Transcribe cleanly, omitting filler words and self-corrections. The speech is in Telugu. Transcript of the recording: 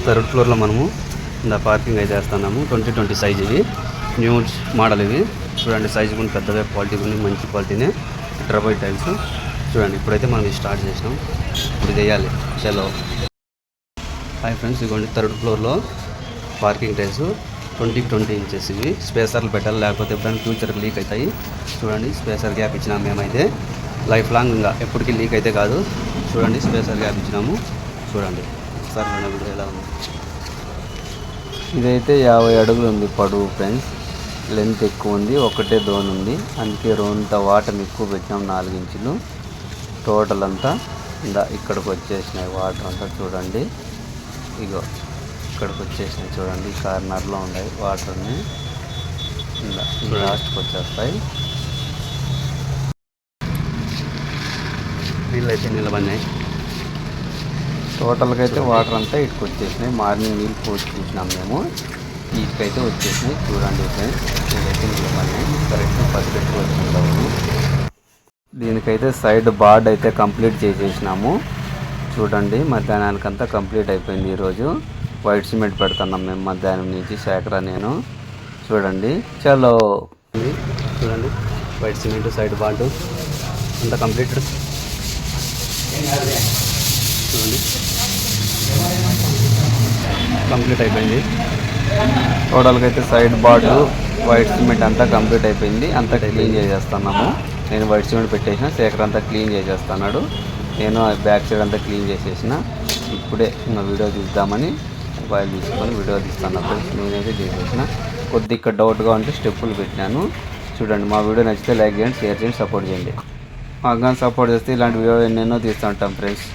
థర్డ్ ఫ్లోర్లో మనము ఇందా పార్కింగ్ అయితే వేస్తున్నాము. 2020 సైజ్ ఇవి, న్యూ మోడల్ ఇవి. చూడండి సైజు కూడా పెద్దగా, క్వాలిటీ కూడా మంచి క్వాలిటీనే. ట్రబల్ టైల్స్ చూడండి. ఇప్పుడైతే మనం ఇది స్టార్ట్ చేసినాం, ఇప్పుడు వేయాలి. చలో హాయ్ ఫ్రెండ్స్, ఇదిగోండి థర్డ్ ఫ్లోర్లో పార్కింగ్ టైల్స్ 20 ఇంచెస్ ఇవి. స్పేసర్లు పెట్టాలి, లేకపోతే ఎప్పుడైనా ఫ్యూచర్కి లీక్ అవుతాయి. చూడండి స్పేసర్ గ్యాప్ ఇచ్చినాము మేమైతే, లైఫ్ లాంగ్ ఇంకా ఎప్పటికీ లీక్ అయితే కాదు. చూడండి స్పేసర్ గ్యాప్ ఇచ్చినాము. చూడండి సార్ వీడియో ఎలా ఉంది. ఇదైతే 50 అడుగులు ఉంది పొడవు ఫ్రెండ్స్. లెంత్ ఎక్కువ ఉంది, ఒకటే డోన్ ఉంది. అందుకే రోంత వాటర్ ఎక్కువ పెట్టినాం, 4 ఇంచులు. టోటల్ అంతా ఇక్కడికి వచ్చేసినాయి వాటర్ అంతా. చూడండి ఇగో ఇక్కడికి వచ్చేసినాయి. చూడండి కార్నర్లో ఉన్నాయి వాటర్ని, లాస్ట్కి వచ్చేస్తాయి. నీళ్ళు అయితే నిలబడినాయి. టోటల్గా అయితే వాటర్ అంతా ఇటుకు వచ్చేసినాయి. మార్నింగ్ నీళ్ళు పోసి చూసినాం మేము, ఇటుకైతే వచ్చేసినాయి. చూడండి ఫ్రెండ్స్, ఇదైతే నిలబడినాయి. కరెక్ట్ 10 గంటలు వచ్చిందాము. దీనికైతే సైడ్ బార్డ్ అయితే కంప్లీట్ చేసేసినాము. చూడండి మధ్యాహ్నానికంతా కంప్లీట్ అయిపోయింది. ఈరోజు వైట్ సిమెంట్ పెడుతున్నాం మేము మధ్యాహ్నం నుంచి, శేఖర నేను. చూడండి చలో, చూడండి వైట్ సిమెంట్ సైడ్ బార్డు అంతా కంప్లీట్. చూడండి కంప్లీట్ అయిపోయింది. టోటల్గా అయితే సైడ్ బార్డు వైట్ సిమెంట్ అంతా కంప్లీట్ అయిపోయింది. అంతా క్లీన్ చేసేస్తున్నాము. నేను వైట్ సిమెంట్ పెట్టేసిన, శేఖర్ అంతా క్లీన్ చేసేస్తున్నాడు. నేను బ్యాక్ సైడ్ అంతా క్లీన్ చేసేసిన. ఇప్పుడే ఇంకా వీడియో తీద్దామని మొబైల్ తీసుకొని వీడియో తీస్తాను ఫ్రెండ్స్. నేనైతే చేసేసిన. కొద్ది ఇక్కడ డౌట్గా ఉంటే స్టెప్పులు పెట్టినాను. చూడండి మా వీడియో నచ్చితే లైక్ చేయండి, షేర్ చేయండి, సపోర్ట్ చేయండి. మాకు కానీ సపోర్ట్ చేస్తే ఇలాంటి వీడియో ఎన్నెన్నో తీస్తూ ఉంటాం ఫ్రెండ్స్.